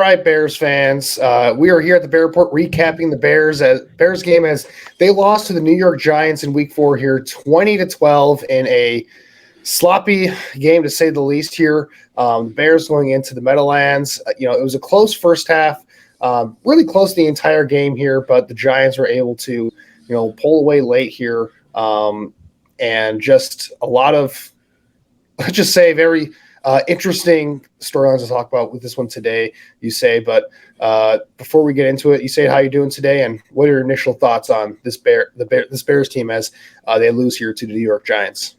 right, Bears fans. We are here at the Bear Report recapping the Bears game as they lost to the New York Giants in Week 4 here, 20-12 in a sloppy game to say the least. Here, the Bears going into the Meadowlands. It was a close first half, really close the entire game here, but the Giants were able to, pull away late here, and just a lot of, let's just say, very interesting storylines to talk about with this one today, Usayd. But before we get into it, Usayd, how you doing today, and what are your initial thoughts on this Bears team as they lose here to the New York Giants?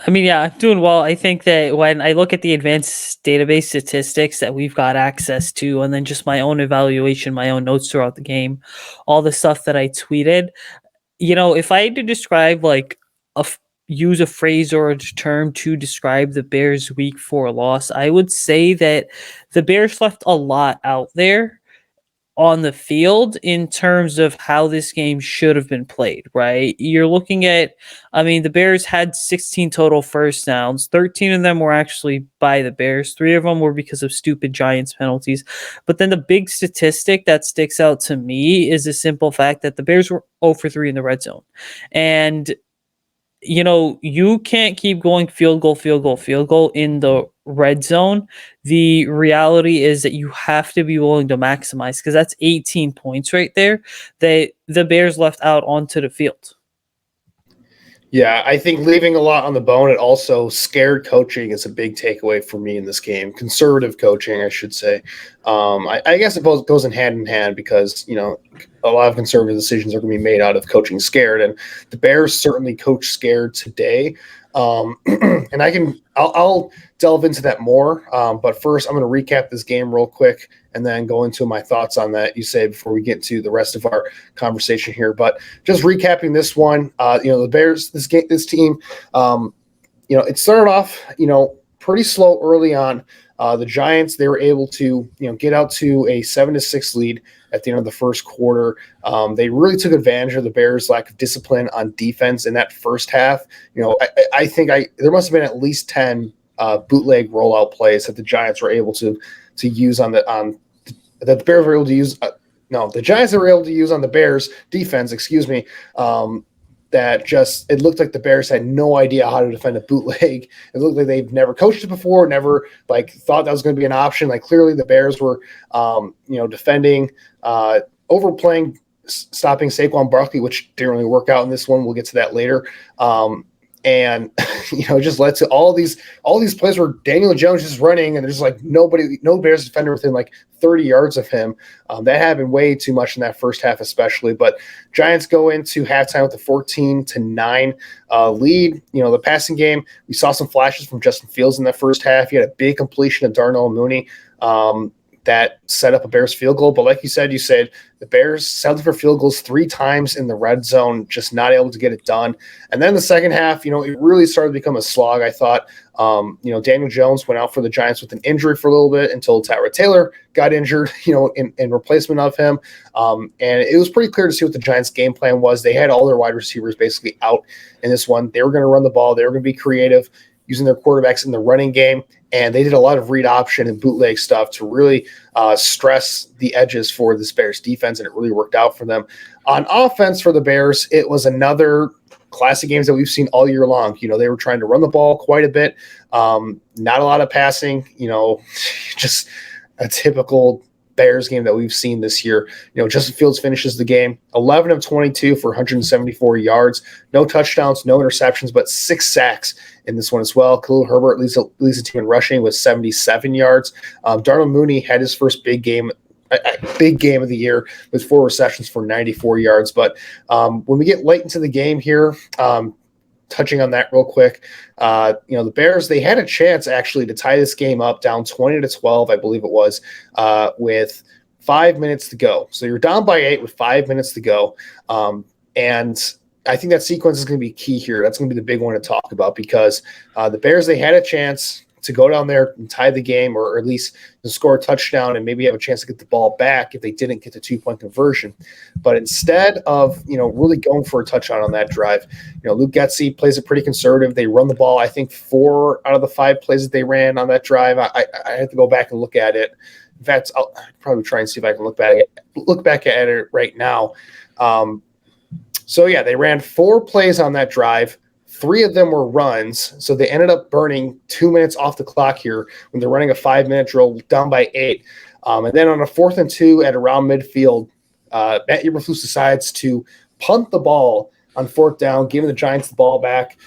I mean, yeah, I'm doing well. I think that when I look at the advanced database statistics that we've got access to, and then just my own evaluation, my own notes throughout the game, all the stuff that I tweeted, if I had to describe use a phrase or a term to describe the Bears Week 4 loss, I would say that the Bears left a lot out there on the field in terms of how this game should have been played, right? You're looking at, the Bears had 16 total first downs. 13 of them were actually by the Bears. 3 of them were because of stupid Giants penalties. But then the big statistic that sticks out to me is the simple fact that the Bears were 0 for 3 in the red zone. And you can't keep going field goal in the red zone. The reality is that you have to be willing to maximize, because that's 18 points right there that the Bears left out onto the field. Yeah, I think leaving a lot on the bone, and also scared coaching is a big takeaway for me in this game. Conservative coaching, I should say. I guess it both goes in hand because, a lot of conservative decisions are going to be made out of coaching scared, and the Bears certainly coach scared today. And I'll delve into that more. But first, I'm going to recap this game real quick and then go into my thoughts on that, Usayd, before we get to the rest of our conversation here. But just recapping this one, the Bears, this team, it started off, pretty slow early on. The Giants, they were able to, get out to a 7-6 lead at the end of the first quarter. They really took advantage of the Bears' lack of discipline on defense in that first half. I think there must have been at least 10 bootleg rollout plays that the Giants were able to use that the Bears were able to use. The Giants were able to use on the Bears defense. Excuse me. That just, it looked like the Bears had no idea how to defend a bootleg. It looked like they've never coached it before, never thought that was going to be an option. Clearly the Bears were, defending, overplaying, stopping Jaquan Brisker, which didn't really work out in this one. We'll get to that later. And just led to all these plays where Daniel Jones is running and there's no Bears defender within 30 yards of him. That happened way too much in that first half, especially. But Giants go into halftime with a 14-9 lead. The passing game, we saw some flashes from Justin Fields in that first half. He had a big completion of Darnell Mooney that set up a Bears field goal. But like you said, the Bears settled for field goals 3 times in the red zone, just not able to get it done. And then the second half, it really started to become a slog, I thought. Daniel Jones went out for the Giants with an injury for a little bit until Tyrod Taylor got injured, in replacement of him. And it was pretty clear to see what the Giants' game plan was. They had all their wide receivers basically out in this one. They were going to run the ball. They were going to be creative using their quarterbacks in the running game. And they did a lot of read option and bootleg stuff to really stress the edges for this Bears defense, and it really worked out for them. On offense for the Bears, it was another classic games that we've seen all year long. They were trying to run the ball quite a bit, not a lot of passing, just a typical Bears game that we've seen this year. Justin Fields finishes the game 11 of 22 for 174 yards, no touchdowns, no interceptions, but 6 sacks in this one as well. Khalil Herbert leads the team in rushing with 77 yards. Darnell Mooney had his first big game of the year with 4 receptions for 94 yards. But when we get late into the game here, touching on that real quick, the Bears, they had a chance actually to tie this game up down 20-12, I believe it was, with 5 minutes to go. So you're down by 8 with 5 minutes to go. And I think that sequence is going to be key here. That's going to be the big one to talk about, because the Bears, they had a chance to go down there and tie the game, or at least to score a touchdown and maybe have a chance to get the ball back if they didn't get the 2-point conversion. But instead of, really going for a touchdown on that drive, Luke Getsy plays it pretty conservative. They run the ball, I think 4 out of the 5 plays that they ran on that drive. I have to go back and look at it In fact, I'll probably try and see if I can look back at it right now. So yeah, they ran 4 plays on that drive. 3 of them were runs, so they ended up burning 2 minutes off the clock here when they're running a 5-minute drill down by 8. And then on a 4th and 2 at around midfield, Matt Eberflus decides to punt the ball on 4th down, giving the Giants the ball back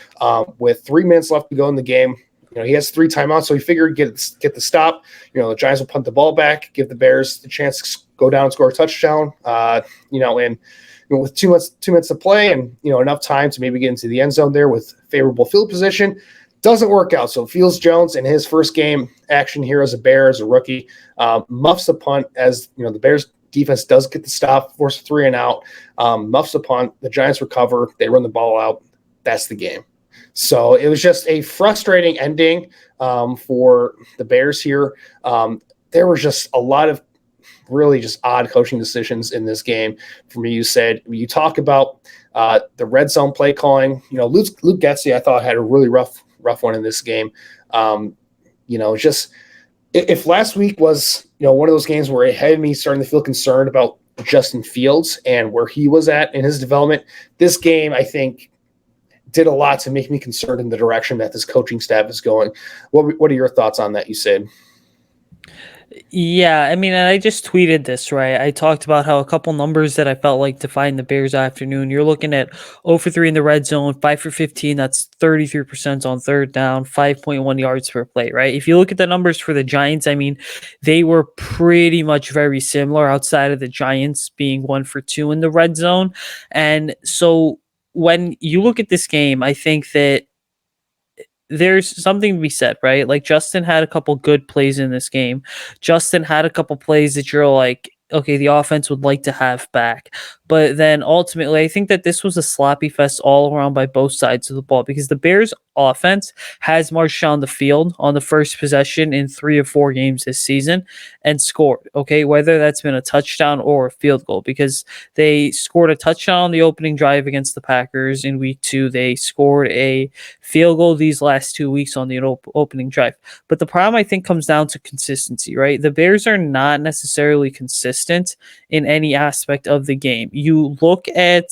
with 3 minutes left to go in the game. He has 3 timeouts, so he figured get the stop. The Giants will punt the ball back, give the Bears the chance to go down and score a touchdown. And with 2 minutes to play and enough time to maybe get into the end zone there with favorable field position, doesn't work out. So Fields Jones in his first game action here as a Bear, as a rookie, muffs the punt as the Bears defense does get the stop, force a 3 and out, muffs the punt. The Giants recover, they run the ball out. That's the game. So it was just a frustrating ending for the Bears here. There was just a lot of really just odd coaching decisions in this game. For me, you talk about the red zone play calling. Luke Getsy, I thought, had a really rough one in this game. Just if last week was one of those games where it had me starting to feel concerned about Justin Fields and where he was at in his development, this game I think did a lot to make me concerned in the direction that this coaching staff is going. What are your thoughts on that, Usayd? Yeah, and I just tweeted this, right? I talked about how a couple numbers that I felt like defined the Bears afternoon. You're looking at 0 for 3 in the red zone, 5 for 15. That's 33% on 3rd down, 5.1 yards per play, right? If you look at the numbers for the Giants, they were pretty much very similar outside of the Giants being 1 for 2 in the red zone. And so when you look at this game, I think that there's something to be said, right? Like Justin had a couple good plays in this game. Justin had a couple plays that you're like, okay, the offense would like to have back. But then ultimately, I think that this was a sloppy fest all around by both sides of the ball because the Bears offense has marched down the field on the first possession in 3 or 4 games this season and scored, okay? Whether that's been a touchdown or a field goal, because they scored a touchdown on the opening drive against the Packers in week 2. They scored a field goal these last 2 weeks on the opening drive. But the problem, I think, comes down to consistency, right? The Bears are not necessarily consistent in any aspect of the game. You look at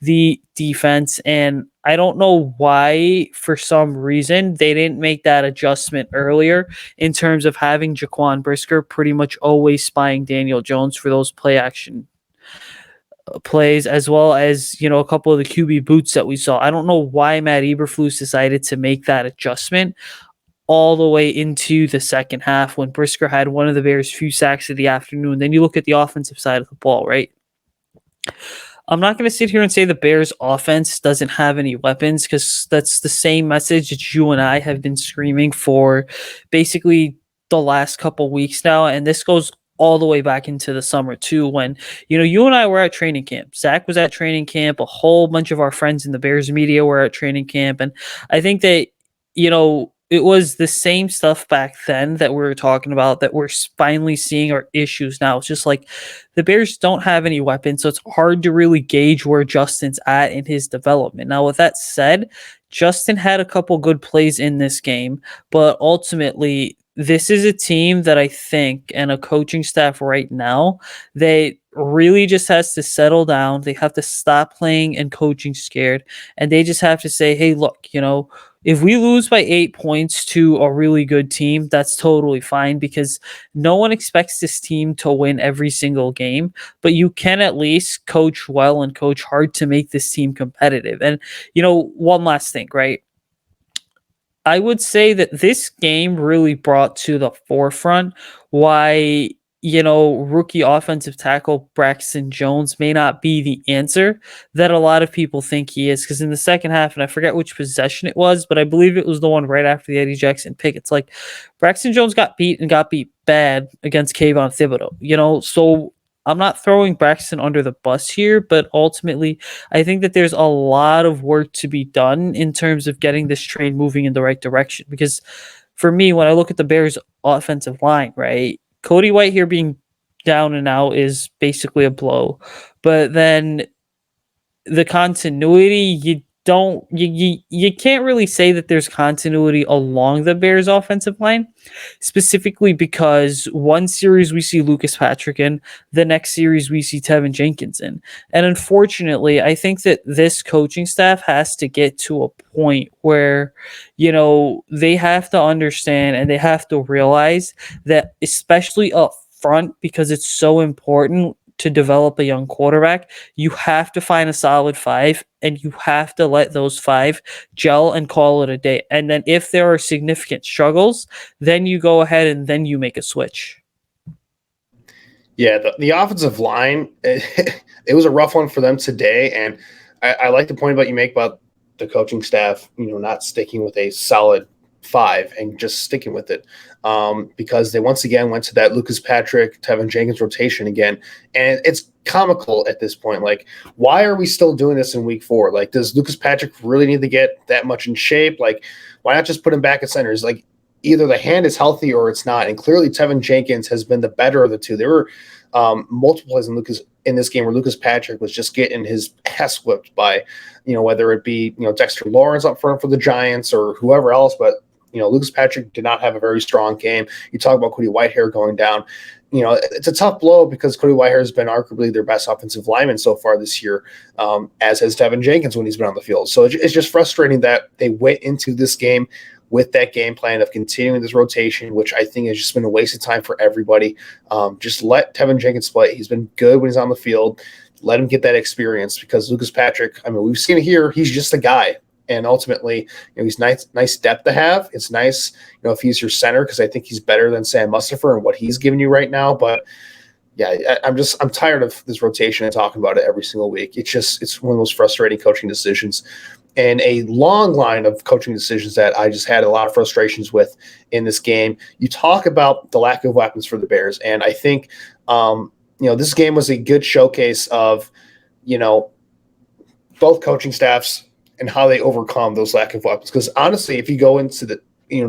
the defense, and I don't know why, for some reason, they didn't make that adjustment earlier in terms of having Jaquan Brisker pretty much always spying Daniel Jones for those play action plays, as well as a couple of the QB boots that we saw. I don't know why Matt Eberflus decided to make that adjustment all the way into the second half when Brisker had one of the Bears' few sacks of the afternoon. Then you look at the offensive side of the ball, right? I'm not going to sit here and say the Bears offense doesn't have any weapons, because that's the same message that you and I have been screaming for basically the last couple weeks now. And this goes all the way back into the summer too, when, you and I were at training camp. Zach was at training camp. A whole bunch of our friends in the Bears media were at training camp. And I think that, it was the same stuff back then that we were talking about that we're finally seeing our issues now. It's just like the Bears don't have any weapons, so it's hard to really gauge where Justin's at in his development. Now, with that said, Justin had a couple good plays in this game, but ultimately, this is a team that I think, and a coaching staff right now, they really just has to settle down. They have to stop playing and coaching scared, and they just have to say, hey, look, if we lose by 8 points to a really good team, that's totally fine, because no one expects this team to win every single game, but you can at least coach well and coach hard to make this team competitive. And, one last thing, right? I would say that this game really brought to the forefront why, rookie offensive tackle Braxton Jones may not be the answer that a lot of people think he is. Because in the second half, and I forget which possession it was, but I believe it was the one right after the Eddie Jackson pick. It's like Braxton Jones got beat bad against Kayvon Thibodeau, so I'm not throwing Braxton under the bus here, but ultimately, I think that there's a lot of work to be done in terms of getting this train moving in the right direction. Because for me, when I look at the Bears' offensive line, right, Cody White here being down and out is basically a blow. But then the continuity, you can't really say that there's continuity along the Bears offensive line, specifically because one series we see Lucas Patrick in, the next series we see Tevin Jenkins in. And unfortunately, I think that this coaching staff has to get to a point where, they have to understand and they have to realize that, especially up front, because it's so important to develop a young quarterback, you have to find a solid five and you have to let those five gel and call it a day. And then if there are significant struggles, then you go ahead and then you make a switch. Yeah, the offensive line, it was a rough one for them today. And I like the point about you make about the coaching staff, not sticking with a solid five and just sticking with it, because they once again went to that Lucas Patrick, Tevin Jenkins rotation again. And it's comical at this point. Like, why are we still doing this in week 4? Like, does Lucas Patrick really need to get that much in shape? Like, why not just put him back at centers? Like, either the hand is healthy or it's not. And clearly Tevin Jenkins has been the better of the two. There were multiple plays in this game where Lucas Patrick was just getting his ass whipped by, whether it be, Dexter Lawrence up front for the Giants or whoever else. But, Lucas Patrick did not have a very strong game. You talk about Cody Whitehair going down. It's a tough blow because Cody Whitehair has been arguably their best offensive lineman so far this year, as has Tevin Jenkins when he's been on the field. So it's just frustrating that they went into this game with that game plan of continuing this rotation, which I think has just been a waste of time for everybody. Just let Tevin Jenkins play. He's been good when he's on the field. Let him get that experience, because Lucas Patrick, we've seen it here. He's just a guy. And ultimately, he's nice depth to have. It's nice, if he's your center, because I think he's better than Sam Mustipher and what he's giving you right now. But yeah, I'm tired of this rotation and talking about it every single week. It's one of those frustrating coaching decisions, and a long line of coaching decisions that I just had a lot of frustrations with in this game. You talk about the lack of weapons for the Bears, and I think this game was a good showcase of both coaching staffs and how they overcome those lack of weapons. Because honestly, if you go into the,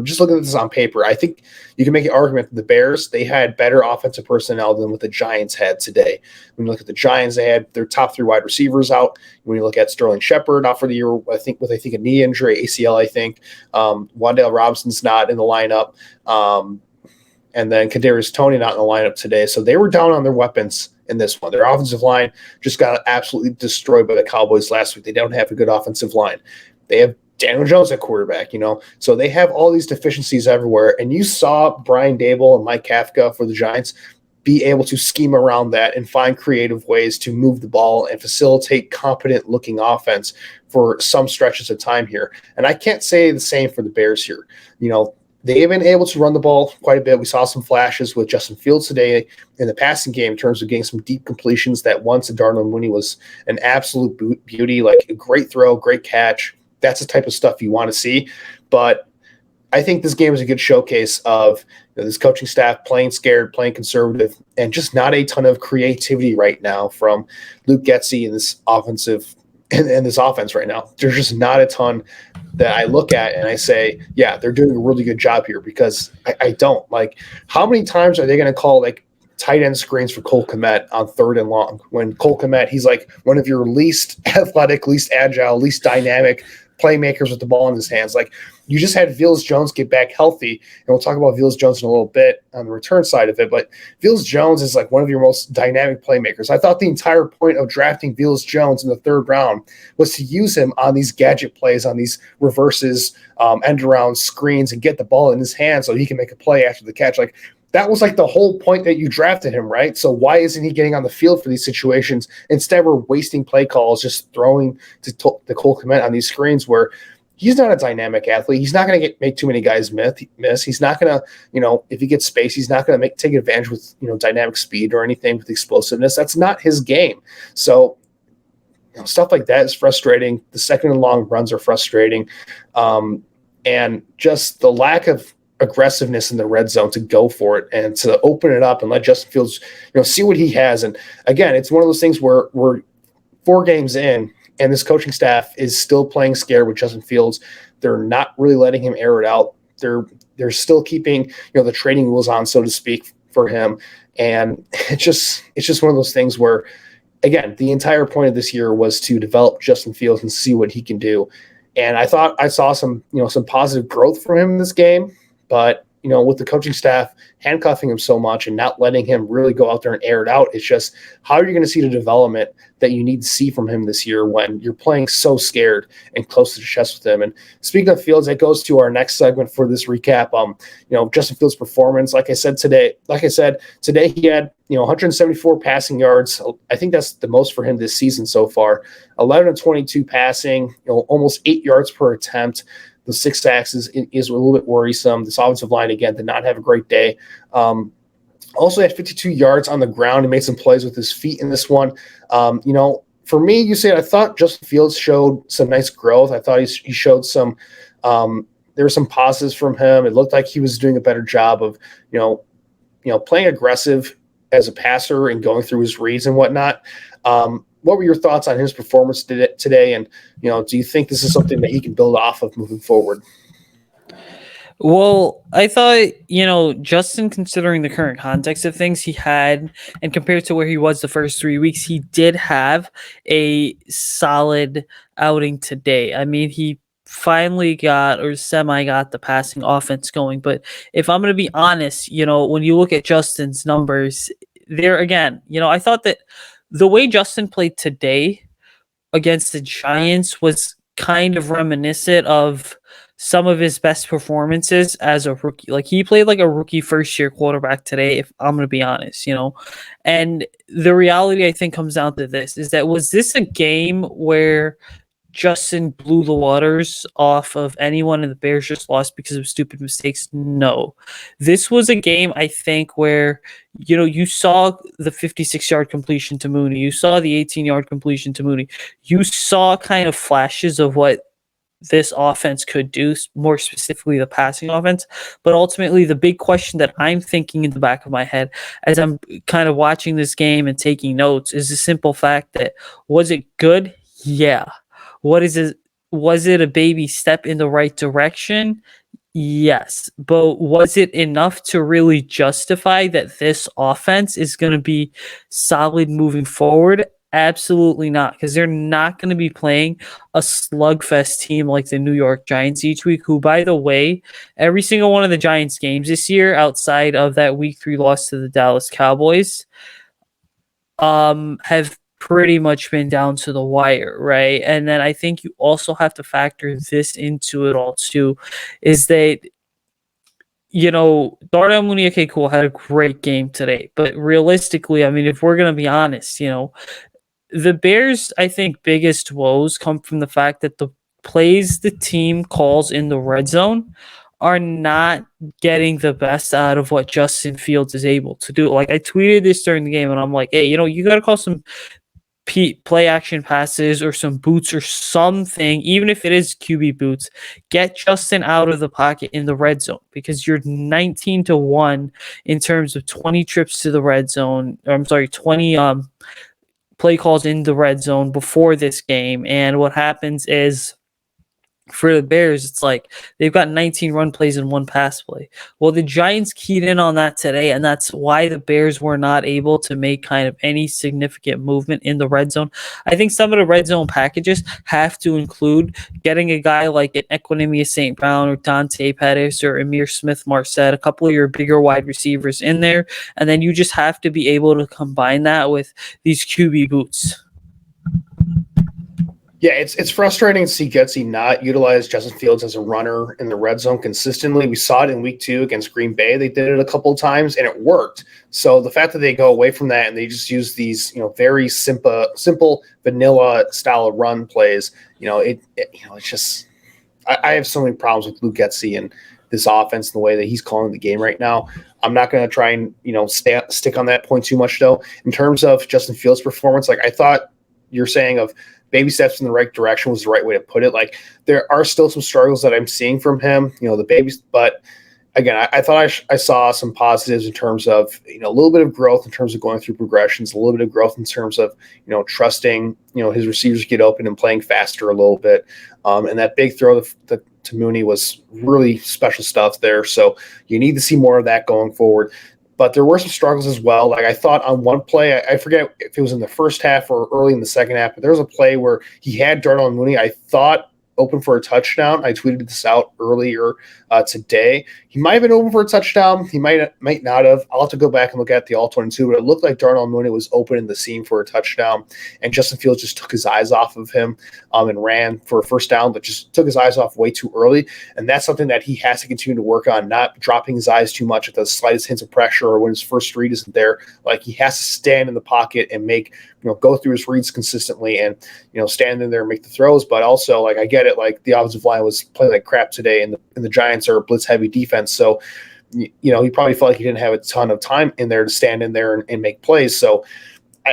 just looking at this on paper, I think you can make an argument that the Bears, they had better offensive personnel than what the Giants had today. When you look at the Giants, they had their top 3 wide receivers out. When you look at Sterling Shepard, out for the year, I think a knee injury, ACL, I think. Wan'Dale Robinson's not in the lineup. And then Kadarius Toney not in the lineup today. So they were down on their weapons in this one. Their offensive line just got absolutely destroyed by the Cowboys last week. They don't have a good offensive line. They have Daniel Jones at quarterback, So they have all these deficiencies everywhere. And you saw Brian Dable and Mike Kafka for the Giants be able to scheme around that and find creative ways to move the ball and facilitate competent-looking offense for some stretches of time here. And I can't say the same for the Bears here. They've been able to run the ball quite a bit. We saw some flashes with Justin Fields today in the passing game in terms of getting some deep completions. That once Darnell Mooney was an absolute beauty, like a great throw, great catch. That's the type of stuff you want to see. But I think this game is a good showcase of this coaching staff playing scared, playing conservative, and just not a ton of creativity right now from Luke Getsy and this offensive and this offense right now. There's just not a ton that I look at and I say, yeah, they're doing a really good job here, because I don't. Like, how many times are they going to call tight end screens for Cole Kmet on 3rd and long, when Cole Kmet, he's like one of your least athletic, least agile, least dynamic playmakers with the ball in his hands? Like, you just had Veals Jones get back healthy, and we'll talk about Veals Jones in a little bit on the return side of it, but Veals Jones is like one of your most dynamic playmakers. I thought the entire point of drafting Veals Jones in the 3rd round was to use him on these gadget plays, on these reverses, end around screens, and get the ball in his hands so he can make a play after the catch. Like, that was like the whole point that you drafted him, right? So why isn't he getting on the field for these situations? Instead, we're wasting play calls, just throwing to Cole Kmet on these screens where he's not a dynamic athlete. He's not going to make too many guys miss. He's not going to, if he gets space, he's not going to take advantage with, dynamic speed or anything with explosiveness. That's not his game. So, stuff like that is frustrating. The 2nd and long runs are frustrating. And just the lack of aggressiveness in the red zone to go for it and to open it up and let Justin Fields, see what he has. And again, it's one of those things where we're 4 games in and this coaching staff is still playing scared with Justin Fields. They're not really letting him air it out. They're still keeping, the training wheels on, so to speak, for him. And it's just one of those things where again, the entire point of this year was to develop Justin Fields and see what he can do. And I thought I saw some positive growth from him in this game, but with the coaching staff handcuffing him so much and not letting him really go out there and air it out, it's just, how are you going to see the development that you need to see from him this year when you're playing so scared and close to the chest with him? And speaking of Fields, that goes to our next segment for this recap. Justin Fields' performance, like I said today he had 174 passing yards. I think that's the most for him this season so far. 11 of 22 passing, almost 8 yards per attempt. The 6 sacks is a little bit worrisome. This offensive line, again, did not have a great day. Also had 52 yards on the ground. He made some plays with his feet in this one. For me, I thought Justin Fields showed some nice growth. I thought he showed some there were some positives from him. It looked like he was doing a better job of, playing aggressive as a passer and going through his reads and whatnot. What were your thoughts on his performance today? And, do you think this is something that he can build off of moving forward? Well, I thought, Justin, considering the current context of things he had, and compared to where he was the first 3 weeks, he did have a solid outing today. I mean, he finally got the passing offense going. But if I'm going to be honest, when you look at Justin's numbers there again, I thought that the way Justin played today against the Giants was kind of reminiscent of some of his best performances as a rookie. Like, he played like a rookie first-year quarterback today, if I'm going to be honest, And the reality, I think, comes down to this, is that, was this a game where Justin blew the waters off of anyone and the Bears just lost because of stupid mistakes? No. This was a game, I think, where, you saw the 56-yard completion to Mooney. You saw the 18-yard completion to Mooney. You saw kind of flashes of what this offense could do, more specifically the passing offense. But ultimately, the big question that I'm thinking in the back of my head as I'm kind of watching this game and taking notes is the simple fact that, was it good? Yeah. Was it a baby step in the right direction? Yes. But was it enough to really justify that this offense is going to be solid moving forward? Absolutely not, because they're not going to be playing a slugfest team like the New York Giants each week, who, by the way, every single one of the Giants games this year, outside of that week 3 loss to the Dallas Cowboys, have pretty much been down to the wire, right? And then I think you also have to factor this into it all too, is that, Darnell Mooney, okay, cool, had a great game today. But realistically, I mean, if we're going to be honest, the Bears, I think, biggest woes come from the fact that the plays the team calls in the red zone are not getting the best out of what Justin Fields is able to do. Like, I tweeted this during the game, and I'm like, hey, you got to call some play action passes or some boots or something, even if it is QB boots. Get Justin out of the pocket in the red zone, because you're 19-1 in terms of 20 trips to the red zone. 20 play calls in the red zone before this game. And what happens is, for the Bears, it's like they've got 19 run plays and 1 pass play. Well, the Giants keyed in on that today, and that's why the Bears were not able to make kind of any significant movement in the red zone. I think some of the red zone packages have to include getting a guy like an Equinemius St. Brown or Dante Pettis or Amir Smith-Marset, a couple of your bigger wide receivers in there, and then you just have to be able to combine that with these QB boots. Yeah, it's frustrating to see Getsy not utilize Justin Fields as a runner in the red zone consistently. We saw it in week 2 against Green Bay. They did it a couple of times, and it worked. So the fact that they go away from that and they just use these, very simple vanilla style of run plays, it's just I have so many problems with Luke Getsy and this offense and the way that he's calling the game right now. I'm not going to try and, stick on that point too much, though. In terms of Justin Fields' performance, like, I thought you're saying of baby steps in the right direction was the right way to put it. Like, there are still some struggles that I'm seeing from him, the babies. But again, I thought I saw some positives in terms of, a little bit of growth in terms of going through progressions, a little bit of growth in terms of, trusting, his receivers get open and playing faster a little bit. And that big throw to Mooney was really special stuff there. So you need to see more of that going forward. but there were some struggles as well. Like I thought on one play, I forget if it was in the first half or early in the second half, but there was a play where he had Darnell Mooney, I thought, open for a touchdown. I tweeted this out earlier today. He might have been open for a touchdown. He might not have. I'll have to go back and look at the all-22, but it looked like Darnell Mooney was open in the seam for a touchdown, and Justin Fields just took his eyes off of him and ran for a first down, but just took his eyes off way too early. And that's something that he has to continue to work on, not dropping his eyes too much at the slightest hints of pressure or when his first read isn't there. Like he has to stand in the pocket and make, go through his reads consistently and, stand in there and make the throws. But also, like, I get it, like the offensive line was playing like crap today, and the Giants are a blitz heavy defense. So, he probably felt like he didn't have a ton of time in there to stand in there and make plays. So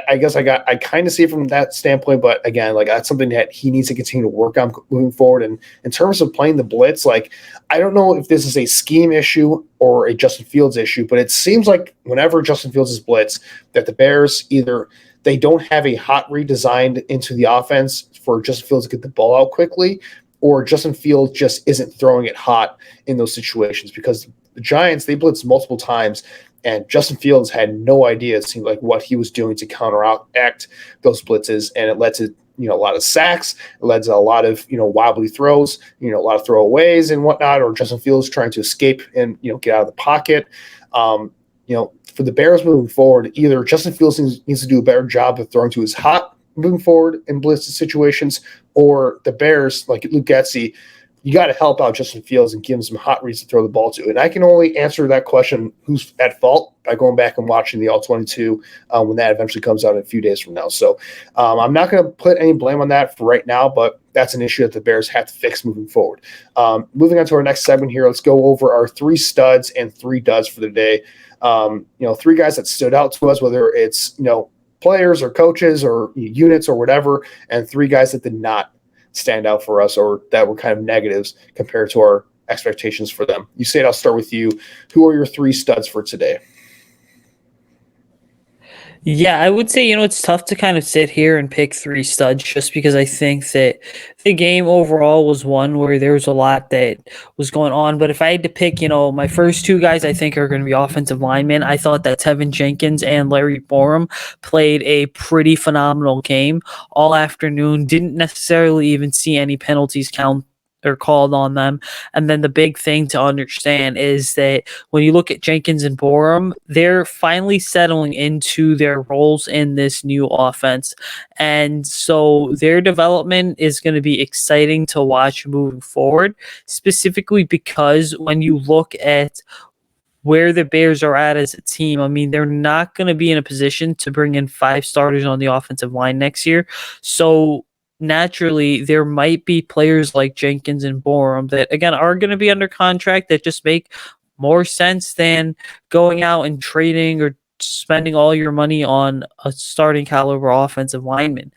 I guess I kind of see it from that standpoint, but again, like that's something that he needs to continue to work on moving forward. And in terms of playing the blitz, like I don't know if this is a scheme issue or a Justin Fields issue, but it seems like whenever Justin Fields is blitz, that the Bears either they don't have a hot read designed into the offense for Justin Fields to get the ball out quickly, or Justin Fields just isn't throwing it hot in those situations, because the Giants, they blitzed multiple times, and Justin Fields had no idea, it seemed like, what he was doing to counteract those blitzes, and it led to a lot of sacks. It led to a lot of wobbly throws, a lot of throwaways and whatnot, or Justin Fields trying to escape and get out of the pocket. For the Bears moving forward, either Justin Fields needs to do a better job of throwing to his hot moving forward in blitz situations, or the Bears, like Luke Getsy, you got to help out Justin Fields and give him some hot reads to throw the ball to. And I can only answer that question, who's at fault, by going back and watching the All-22 when that eventually comes out in a few days from now. So I'm not going to put any blame on that for right now, but that's an issue that the Bears have to fix moving forward. Moving on to our next segment here, let's go over our 3 studs and 3 duds for the day. 3 guys that stood out to us, whether it's, players or coaches or units or whatever, and 3 guys that did not stand out for us or that were kind of negatives compared to our expectations for them. Usayd, I'll start with you. Who are your 3 studs for today? Yeah, I would say, it's tough to kind of sit here and pick 3 studs just because I think that the game overall was one where there was a lot that was going on. But if I had to pick, my first 2 guys I think are going to be offensive linemen. I thought that Tevin Jenkins and Larry Borum played a pretty phenomenal game all afternoon. Didn't necessarily even see any penalties count or called on them. And then the big thing to understand is that when you look at Jenkins and Borum, they're finally settling into their roles in this new offense. And so their development is going to be exciting to watch moving forward, specifically because when you look at where the Bears are at as a team, I mean, they're not going to be in a position to bring in 5 starters on the offensive line next year. So naturally, there might be players like Jenkins and Borum that, again, are going to be under contract that just make more sense than going out and trading or spending all your money on a starting caliber offensive lineman.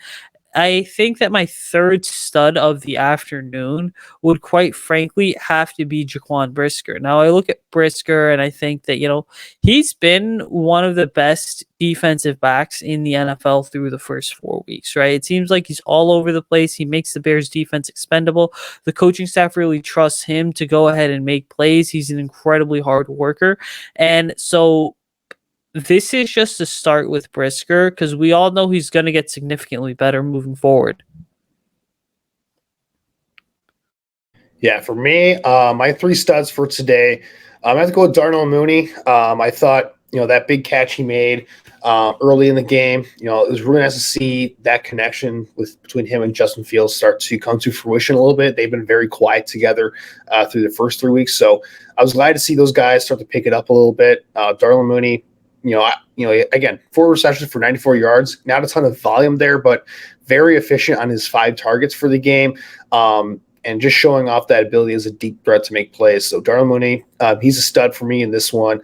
I think that my 3rd stud of the afternoon would quite frankly have to be Jaquan Brisker. Now, I look at Brisker and I think that, he's been one of the best defensive backs in the NFL through the first 4 weeks, right? It seems like he's all over the place. He makes the Bears defense expendable. The coaching staff really trusts him to go ahead and make plays. He's an incredibly hard worker. And so this is just a start with Brisker because we all know he's going to get significantly better moving forward. Yeah, for me, my 3 studs for today, I have to go with Darnell Mooney. I thought, that big catch he made early in the game, it was really nice to see that connection between him and Justin Fields start to come to fruition a little bit. They've been very quiet together through the first 3 weeks. So I was glad to see those guys start to pick it up a little bit. Darla Mooney, again, 4 receptions for 94 yards, not a ton of volume there, but very efficient on his 5 targets for the game. And just showing off that ability as a deep threat to make plays. So Darnell Mooney, he's a stud for me in this one.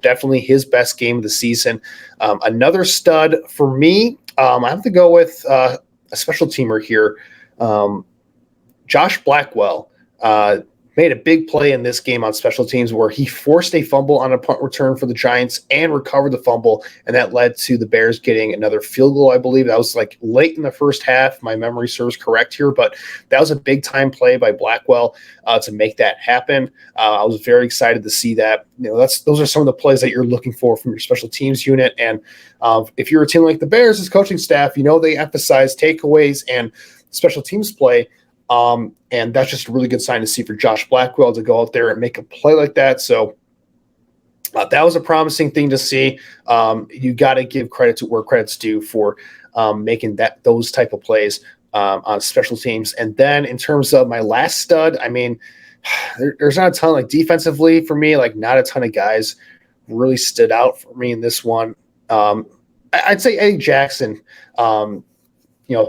Definitely his best game of the season. Another stud for me, I have to go with a special teamer here, Josh Blackwell. made a big play in this game on special teams where he forced a fumble on a punt return for the Giants and recovered the fumble, and that led to the Bears getting another field goal, I believe. That was like late in the first half. My memory serves correct here, but that was a big-time play by Blackwell to make that happen. I was very excited to see that. Those are some of the plays that you're looking for from your special teams unit, and if you're a team like the Bears, as coaching staff, they emphasize takeaways and special teams play. And that's just a really good sign to see for Josh Blackwell to go out there and make a play like that. So that was a promising thing to see. You got to give credit to where credit's due for making those type of plays on special teams. And then in terms of my last stud, I mean, there's not a ton, like defensively for me, like not a ton of guys really stood out for me in this one. I'd say Eddie Jackson,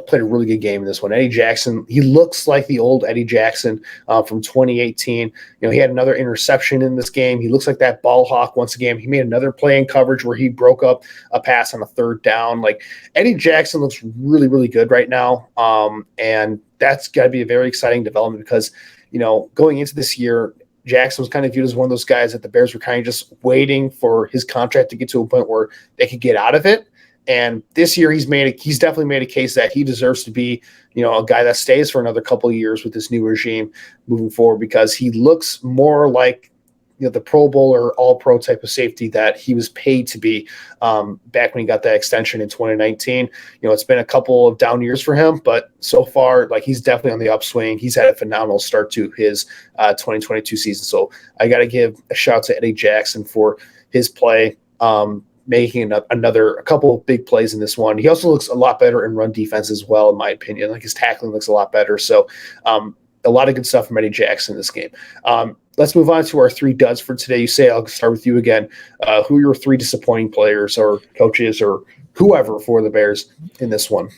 played a really good game in this one. Eddie Jackson, he looks like the old Eddie Jackson from 2018. He had another interception in this game. He looks like that ball hawk once again. He made another play in coverage where he broke up a pass on a third down. Like Eddie Jackson looks really, really good right now. And that's got to be a very exciting development because, going into this year, Jackson was kind of viewed as one of those guys that the Bears were kind of just waiting for his contract to get to a point where they could get out of it. And this year he's definitely made a case that he deserves to be, a guy that stays for another couple of years with this new regime moving forward because he looks more like, the Pro Bowl or all-pro type of safety that he was paid to be back when he got that extension in 2019. It's been a couple of down years for him, but so far, like he's definitely on the upswing. He's had a phenomenal start to his 2022 season. So I got to give a shout to Eddie Jackson for his play. Making a couple of big plays in this one. He also looks a lot better in run defense as well, in my opinion. Like his tackling looks a lot better. So a lot of good stuff from Eddie Jackson in this game. Let's move on to our 3 duds for today. Usayd, I'll start with you again. Who are your 3 disappointing players or coaches or whoever for the Bears in this one?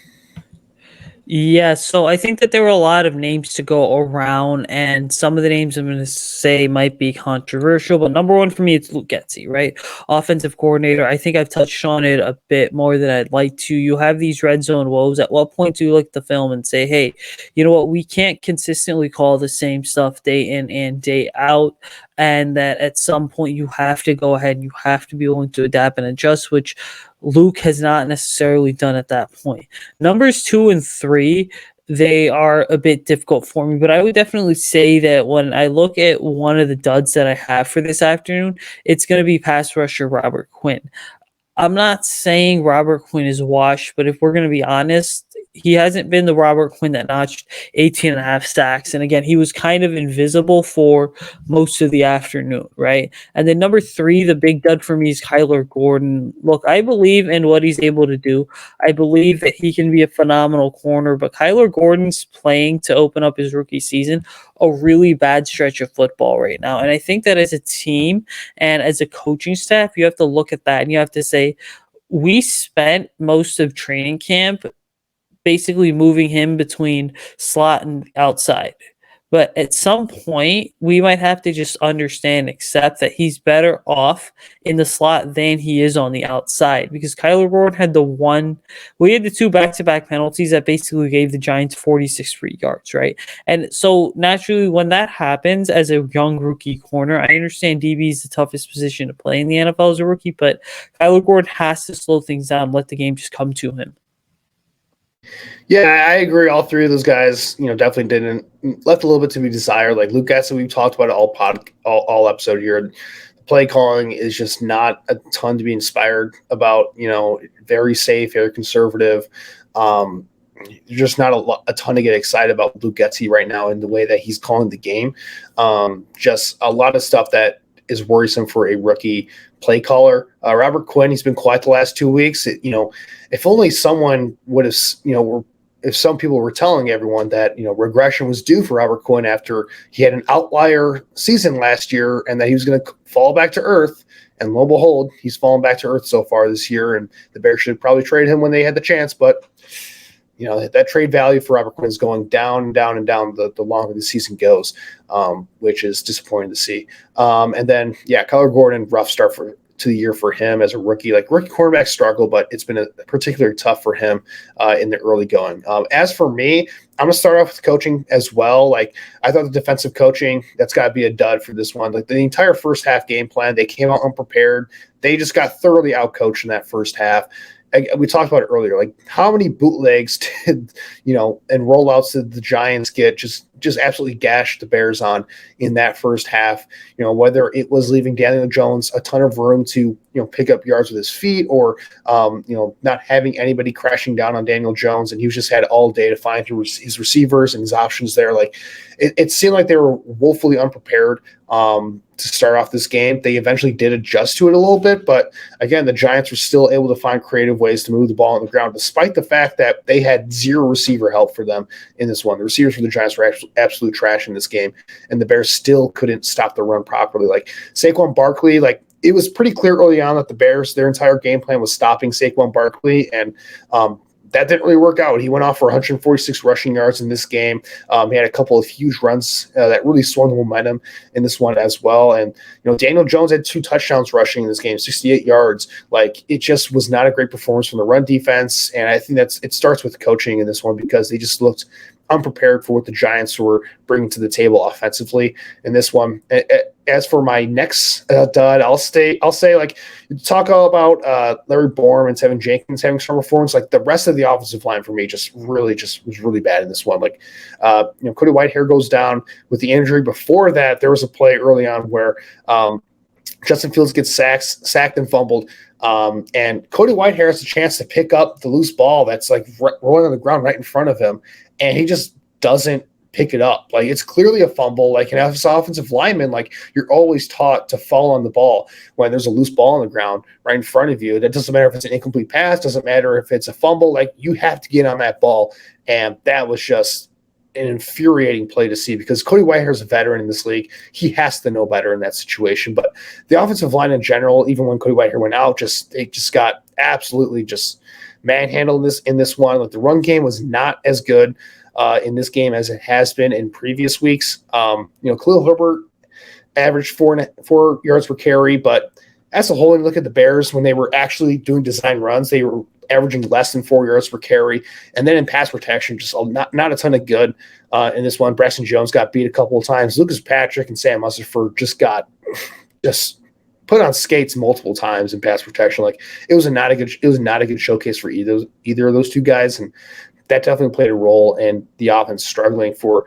Yeah, so I think that there were a lot of names to go around, and some of the names I'm going to say might be controversial, but number one for me, it's Luke Getsy, right? Offensive coordinator. I think I've touched on it a bit more than I'd like to. You have these red zone woes. At what point do you look at the film and say, hey, you know what? We can't consistently call the same stuff day in and day out, and that at some point you have to go ahead and you have to be willing to adapt and adjust, which Luke has not necessarily done at that point. Numbers 2 and 3, they are a bit difficult for me, but I would definitely say that when I look at one of the duds that I have for this afternoon, it's going to be pass rusher Robert Quinn. I'm not saying Robert Quinn is washed, but if we're going to be honest, he hasn't been the Robert Quinn that notched 18 and a half sacks. And again, he was kind of invisible for most of the afternoon, right? And then number 3, the big dud for me is Kyler Gordon. Look, I believe in what he's able to do. I believe that he can be a phenomenal corner, but Kyler Gordon's playing to open up his rookie season a really bad stretch of football right now. And I think that as a team and as a coaching staff, you have to look at that and you have to say, we spent most of training camp basically moving him between slot and outside. But at some point, we might have to just understand, accept that he's better off in the slot than he is on the outside. Because Kyler Gordon had the 2 back-to-back penalties that basically gave the Giants 46 free yards, right? And so naturally, when that happens as a young rookie corner, I understand DB is the toughest position to play in the NFL as a rookie, but Kyler Gordon has to slow things down and let the game just come to him. Yeah, I agree. All 3 of those guys, definitely left a little bit to be desired. Like Luke Getsy, we've talked about it all episode here. The play calling is just not a ton to be inspired about. Very safe, very conservative. There's just not a ton to get excited about Luke Getsy right now in the way that he's calling the game. Just a lot of stuff that is worrisome for a rookie play caller. Robert Quinn, he's been quiet the last 2 weeks. If only someone would have, if some people were telling everyone that, regression was due for Robert Quinn after he had an outlier season last year and that he was going to fall back to earth. And lo and behold, he's fallen back to earth so far this year. And the Bears should probably trade him when they had the chance. But, that trade value for Robert Quinn is going down and down and down the longer the season goes, which is disappointing to see. And then, Kyler Gordon, rough start to the year for him as a rookie. Like rookie quarterbacks struggle, but it's been particularly tough for him in the early going. As for me, I'm going to start off with coaching as well. Like I thought the defensive coaching, that's got to be a dud for this one. Like the entire first half game plan, they came out unprepared. They just got thoroughly outcoached in that first half. We talked about it earlier. Like how many bootlegs did, and rollouts did the Giants get just absolutely gashed the Bears on in that first half, whether it was leaving Daniel Jones a ton of room to, pick up yards with his feet or, not having anybody crashing down on Daniel Jones. And he just had all day to find his receivers and his options there. Like it seemed like they were woefully unprepared to start off this game. They eventually did adjust to it a little bit, but again, the Giants were still able to find creative ways to move the ball on the ground, despite the fact that they had zero receiver help for them in this one. The receivers for the Giants were absolute trash in this game, and the Bears still couldn't stop the run properly. Like Saquon Barkley, like it was pretty clear early on that the Bears, their entire game plan was stopping Saquon Barkley, and that didn't really work out. He went off for 146 rushing yards in this game. He had a couple of huge runs that really swung the momentum in this one as well. And, Daniel Jones had 2 touchdowns rushing in this game, 68 yards. Like it just was not a great performance from the run defense. And I think it starts with coaching in this one because they just looked unprepared for what the Giants were bringing to the table offensively in this one. As for my next dud, I'll say like talk all about Larry Borom and Tevin Jenkins having strong performance. Like the rest of the offensive line for me just was really bad in this one. Like Cody Whitehair goes down with the injury. Before that, there was a play early on where Justin Fields gets sacked and fumbled. And Cody Whitehair has a chance to pick up the loose ball that's like rolling on the ground right in front of him, and he just doesn't pick it up. Like it's clearly a fumble. Like an offensive lineman, like you're always taught to fall on the ball when there's a loose ball on the ground right in front of you. That doesn't matter if it's an incomplete pass, doesn't matter if it's a fumble. Like you have to get on that ball, and that was just an infuriating play to see because Cody Whitehair is a veteran in this league. He has to know better in that situation. But the offensive line in general, even when Cody Whitehair went out, it just got absolutely just manhandled in this one. Like the run game was not as good in this game as it has been in previous weeks. Khalil Herbert averaged 4 yards per carry, but as a whole, when you look at the Bears, when they were actually doing design runs, they were averaging less than 4 yards per carry. And then in pass protection, just not a ton of good in this one. Braxton Jones got beat a couple of times. Lucas Patrick and Sam Musserford just got put on skates multiple times in pass protection. Like it was not a good showcase for either of those two guys. And that definitely played a role in the offense struggling for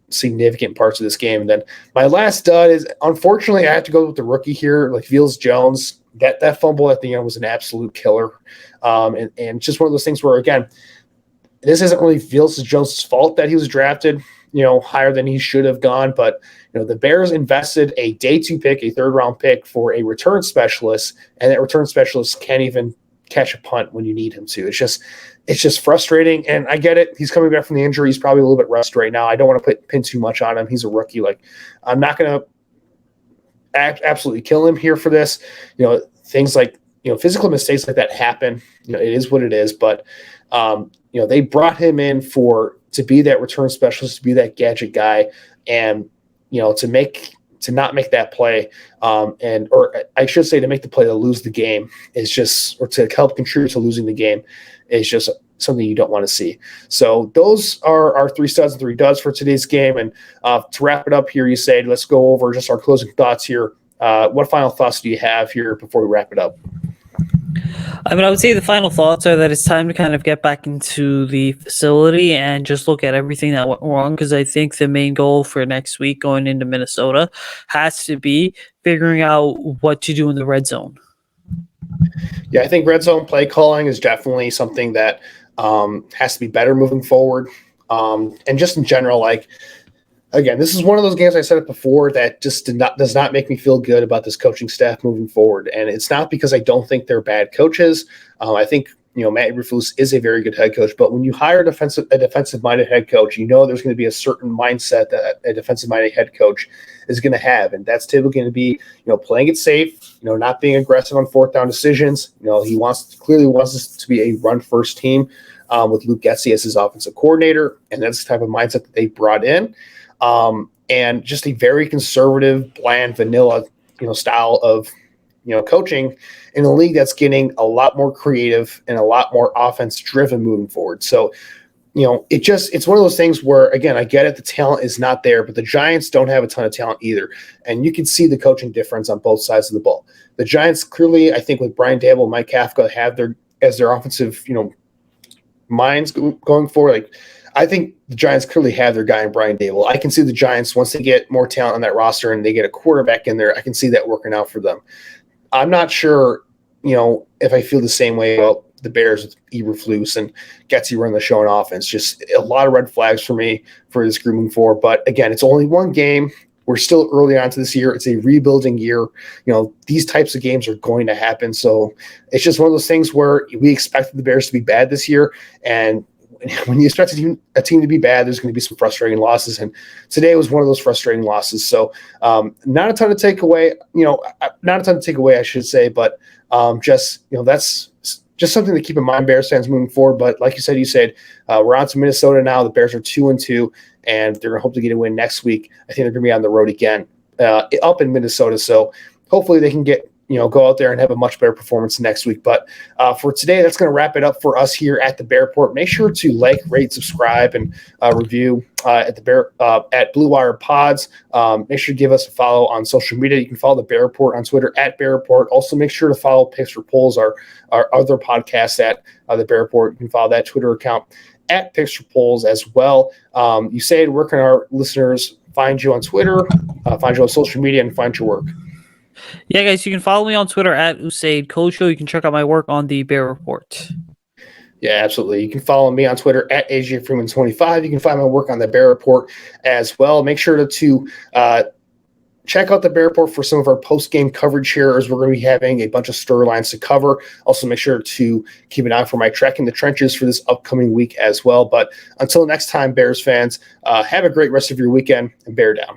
significant parts of this game. And then my last dud is, unfortunately, I have to go with the rookie here, like Fields Jones. That fumble at the end was an absolute killer. And just one of those things where, again, this isn't really Fields Jones' fault that he was drafted, higher than he should have gone. But, the Bears invested a day 2 pick, a 3rd round pick for a return specialist, and that return specialist can't even catch a punt when you need him to. It's just frustrating. And I get it. He's coming back from the injury. He's probably a little bit rusty right now. I don't want to pin too much on him. He's a rookie. Like I'm not going to absolutely kill him here for this. Things like, physical mistakes like that happen. It is what it is. But, they brought him in to be that return specialist, to be that gadget guy. And, to not make that play, or I should say to make the play to lose the game or to help contribute to losing the game is just something you don't want to see. So those are our 3 studs and 3 duds for today's game. And to wrap it up here, Usayd, let's go over just our closing thoughts here. What final thoughts do you have here before we wrap it up? I would say the final thoughts are that it's time to kind of get back into the facility and just look at everything that went wrong, because I think the main goal for next week going into Minnesota has to be figuring out what to do in the red zone. Yeah, I think red zone play calling is definitely something that has to be better moving forward. And just in general, like, again, this is one of those games, I said it before, that just does not make me feel good about this coaching staff moving forward. And it's not because I don't think they're bad coaches. I think, Matt Eberflus is a very good head coach, but when you hire a defensive-minded head coach, there's going to be a certain mindset that a defensive-minded head coach is going to have. And that's typically going to be, playing it safe, not being aggressive on 4th down decisions. He clearly wants this to be a run-first team with Luke Getsy as his offensive coordinator. And that's the type of mindset that they brought in. And just a very conservative, bland, vanilla, style of coaching in a league that's getting a lot more creative and a lot more offense driven moving forward. So, it's one of those things where, again, I get it. The talent is not there, but the Giants don't have a ton of talent either. And you can see the coaching difference on both sides of the ball. The Giants clearly, I think with Brian Daboll and Mike Kafka have their offensive, minds going forward. Like, I think the Giants clearly have their guy in Brian Daboll. I can see the Giants, once they get more talent on that roster and they get a quarterback in there, I can see that working out for them. I'm not sure, if I feel the same way about the Bears with Eberflus and Getsy running the show on offense. Just a lot of red flags for me for this group moving forward. But again, it's only one game. We're still early on to this year. It's a rebuilding year. These types of games are going to happen. So it's just one of those things where we expected the Bears to be bad this year. And when you expect a team to be bad, there's going to be some frustrating losses. And today was one of those frustrating losses. So not a ton to take away, I should say, but that's just something to keep in mind, Bears fans, moving forward. But like you said, we're on to Minnesota now. The Bears are 2-2, and they're going to hope to get a win next week. I think they're going to be on the road again up in Minnesota. So hopefully they can go out there and have a much better performance next week. But for today, that's going to wrap it up for us here at the Bear Report. Make sure to like, rate, subscribe, and review at Blue Wire Pods. Make sure to give us a follow on social media. You can follow the Bear Report on Twitter at Bear Report. Also, make sure to follow Picks for Polls, our other podcast at the Bear Report. You can follow that Twitter account at Picks for Polls as well. Usayd, where can our listeners find you on Twitter, find you on social media, and find your work? Yeah, guys, you can follow me on Twitter at Usayd Koshul. You can check out my work on the Bear Report. Yeah, absolutely. You can follow me on Twitter at AJFreeman25. You can find my work on the Bear Report as well. Make sure to check out the Bear Report for some of our post-game coverage here, as we're going to be having a bunch of storylines to cover. Also, make sure to keep an eye for my Tracking the Trenches for this upcoming week as well. But until next time, Bears fans, have a great rest of your weekend, and bear down.